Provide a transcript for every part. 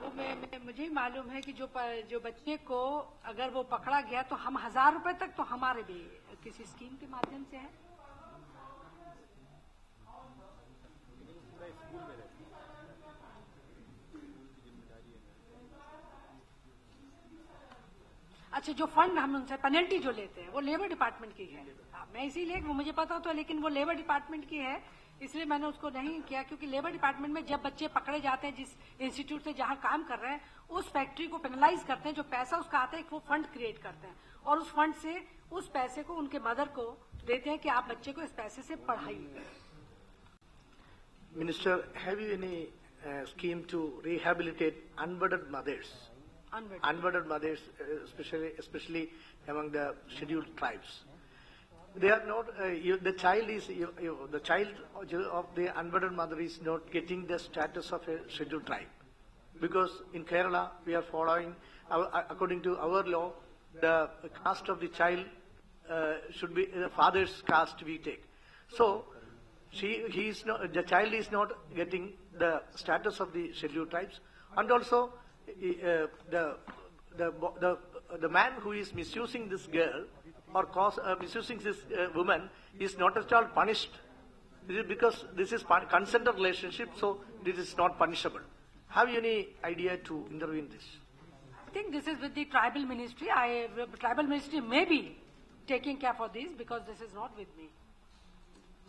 मुझे ही मालूम है कि जो बच्चे को अगर वो पकड़ा गया तो हम 1000 रुपए तक तो हमारे भी किसी स्कीम के माध्यम से है। अच्छा, जो फंड हम उनसे पेनल्टी जो लेते हैं वो लेबर डिपार्टमेंट की है। मैं इसीलिए वो मुझे पता तो, लेकिन वो लेबर डिपार्टमेंट की है, इसलिए मैंने उसको नहीं किया, क्योंकि लेबर डिपार्टमेंट में जब बच्चे पकड़े जाते हैं जिस इंस्टीट्यूट से जहां काम कर रहे हैं, उस फैक्ट्री को पेनलाइज करते हैं, जो पैसा उसका आता है वो फंड क्रिएट करते हैं और उस फंड से उस पैसे को उनके मदर को देते हैं कि आप बच्चे को इस पैसे से पढ़ाइए। Minister, have you any scheme to rehabilitate unburdened mothers? Unburdened mothers, especially among the scheduled tribes. They are not. The child is the child of the unburdened mother is not getting the status of a scheduled tribe, because in Kerala we are following according to our law, the caste of the child should be the father's caste we take. So the child is not getting the status of the scheduled tribes, and also the man who is misusing this girl or misusing this woman is not at all punished. This is because this is consensual relationship, so this is not punishable. Have you any idea to intervene in this? I think this is with the tribal ministry. Tribal ministry may be taking care for this, because this is not with me.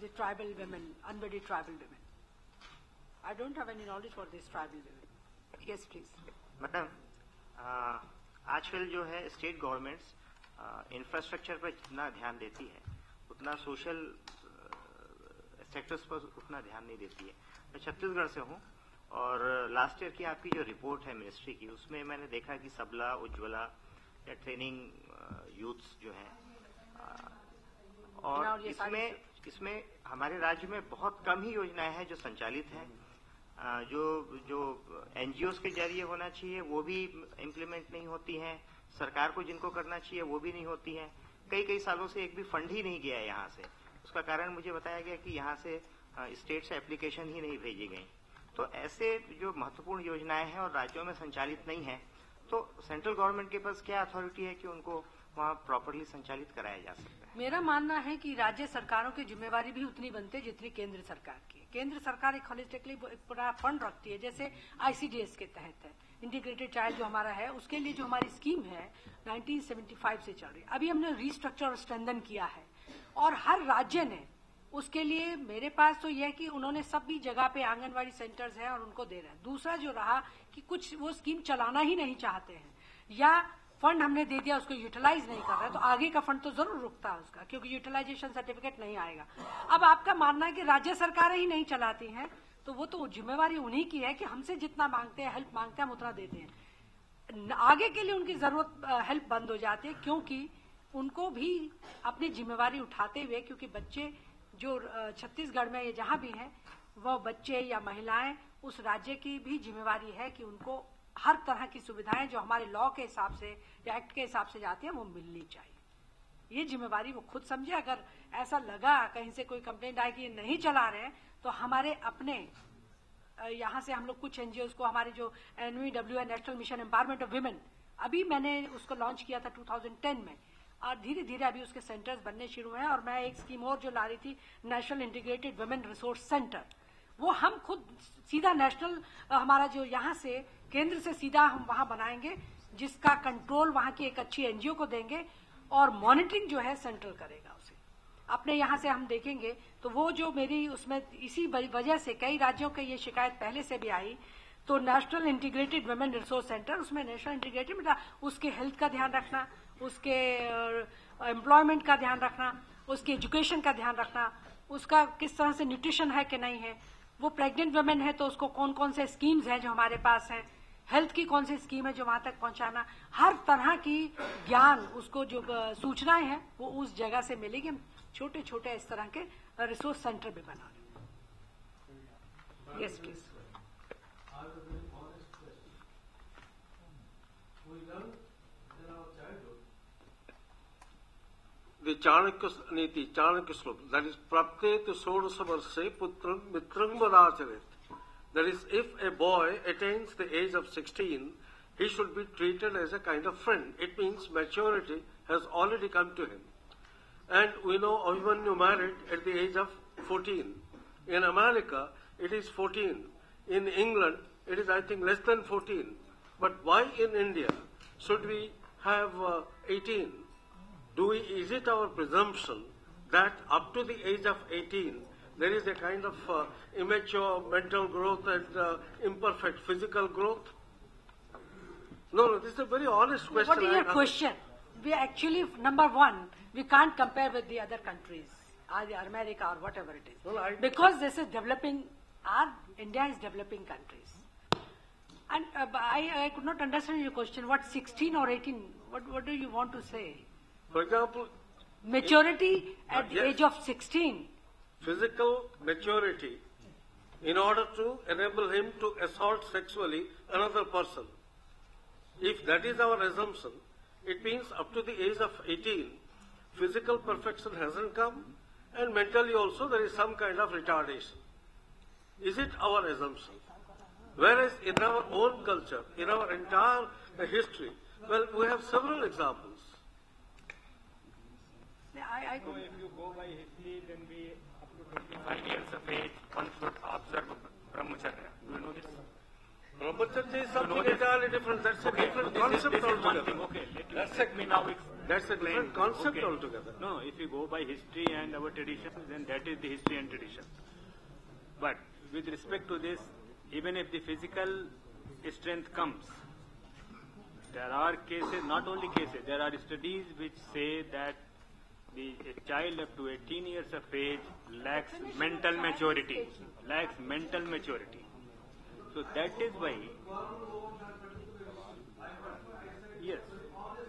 The tribal women, unmarried tribal women. I don't have any knowledge for this tribal women. Yes, please. Madam, आजकल जो है state governments infrastructure पर जितना ध्यान देती है उतना social sectors पर उतना ध्यान नहीं देती है। मैं छत्तीसगढ़ से हूँ और लास्ट ईयर की आपकी जो रिपोर्ट है मिनिस्ट्री की, उसमें मैंने देखा कि सबला, उज्ज्वला या ट्रेनिंग यूथ्स जो है, और इसमें हमारे राज्य में बहुत कम ही योजनाएं हैं जो संचालित हैं। जो एनजीओस के जरिए होना चाहिए वो भी इम्प्लीमेंट नहीं होती हैं, सरकार को जिनको करना चाहिए वो भी नहीं होती हैं। कई सालों से एक भी फंड ही नहीं गया है यहाँ से। उसका कारण मुझे बताया गया कि यहाँ से स्टेट से एप्लीकेशन ही नहीं भेजी गई। तो ऐसे जो महत्वपूर्ण योजनाएं हैं और राज्यों में संचालित नहीं है, तो सेंट्रल गवर्नमेंट के पास क्या अथॉरिटी है कि उनको वहाँ प्रॉपरली संचालित कराया जा सकता है? मेरा मानना है कि राज्य सरकारों की जिम्मेवारी भी उतनी बनती है जितनी केंद्र सरकार की। केंद्र सरकार एक होलिस्टिकली पूरा फंड रखती है, जैसे आईसीडीएस के तहत है, इंटीग्रेटेड चाइल्ड जो हमारा है, उसके लिए जो हमारी स्कीम है 1975 से चल रही है। अभी हमने रिस्ट्रक्चर और स्ट्रेंथन किया है और हर राज्य ने उसके लिए, मेरे पास तो यह है कि उन्होंने सभी जगह पे आंगनवाड़ी सेंटर्स हैं और उनको दे रहे हैं। दूसरा जो रहा कि कुछ वो स्कीम चलाना ही नहीं चाहते हैं या फंड हमने दे दिया उसको यूटिलाइज नहीं कर रहा है, तो आगे का फंड तो जरूर रुकता है उसका, क्योंकि यूटिलाइजेशन सर्टिफिकेट नहीं आएगा। अब आपका मानना है कि राज्य सरकारें ही नहीं चलाती हैं, तो वो तो जिम्मेवारी उन्हीं की है कि हमसे जितना मांगते हैं, हेल्प मांगते हैं, हम उतना देते हैं। आगे के लिए उनकी जरूरत हेल्प बंद हो जाती है, क्योंकि उनको भी अपनी जिम्मेवारी उठाते हुए, क्योंकि बच्चे जो छत्तीसगढ़ में ये जहां भी हैं, वो बच्चे या महिलाएं, उस राज्य की भी जिम्मेवारी है कि उनको हर तरह की सुविधाएं जो हमारे लॉ के हिसाब से या एक्ट के हिसाब से जाती है वो मिलनी चाहिए। ये जिम्मेवारी वो खुद समझे। अगर ऐसा लगा कहीं से कोई कंप्लेंट आए कि ये नहीं चला रहे हैं, तो हमारे अपने यहाँ से हम लोग कुछ एनजीओ को, हमारे जो NVW है, national mission empowerment of women, अभी मैंने उसको लॉन्च किया था 2010 में, और धीरे धीरे अभी उसके सेंटर्स बनने शुरू हैं। और मैं एक स्कीम और जो ला रही थी, national integrated women resource centre, वो हम खुद सीधा नेशनल, हमारा जो यहाँ से केंद्र से सीधा हम वहां बनाएंगे, जिसका कंट्रोल वहां की एक अच्छी एनजीओ को देंगे और मॉनिटरिंग जो है सेंट्रल करेगा उसे। अपने यहाँ से हम देखेंगे तो वो जो मेरी उसमें इसी वजह से कई राज्यों के ये शिकायत पहले से भी आई, तो national integrated women resource centre, उसमें नेशनल इंटीग्रेटेड उसके हेल्थ का ध्यान रखना, उसके एम्प्लॉयमेंट का ध्यान रखना, उसके एजुकेशन का ध्यान रखना, उसका किस तरह से न्यूट्रिशन है कि नहीं है, वो प्रेग्नेंट वुमेन है तो उसको कौन कौन से स्कीम्स हैं जो हमारे पास हैं, हेल्थ की कौन सी स्कीम है जो वहां तक पहुंचाना, हर तरह की ज्ञान, उसको जो सूचनाएं हैं वो उस जगह से मिलेगी। हम छोटे छोटे इस तरह के रिसोर्स सेंटर भी बना रहे। Yes please. The Chanakya Niti, Chanakya Sloka, that is Prapte Sodasa Varse Putram Mitrang Vadachareth. That is, if a boy attains the age of 16, he should be treated as a kind of friend. It means maturity has already come to him. And we know Abhimanyu married at the age of 14. In America, it is 14. In England, it is, I think, less than 14. But why in India should we have 18? Is it our presumption that up to the age of 18, there is a kind of immature mental growth and imperfect physical growth? No, this is a very honest question. What is your question? We actually, number one, we can't compare with the other countries, either America or whatever it is. Well, because this is developing, India is developing countries. And I could not understand your question. What, 16 or 18? What do you want to say? For example, Maturity at the age of 16. Physical maturity in order to enable him to assault sexually another person. If that is our assumption, it means up to the age of 18, physical perfection hasn't come, and mentally also there is some kind of retardation. Is it our assumption? Whereas in our own culture, in our entire history, well, we have several examples. So if you go by history, then we up to 25 years of age, one should observe brahmacharya. Do you know this? Brahmacharya is something entirely different. That's a different concept altogether. Okay, let me now explain. That's a different concept Okay. altogether. No, if you go by history and our traditions, then that is the history and tradition. But with respect to this, even if the physical strength comes, there are cases, not only cases, there are studies which say that a child up to 18 years of age lacks mental maturity. So that is why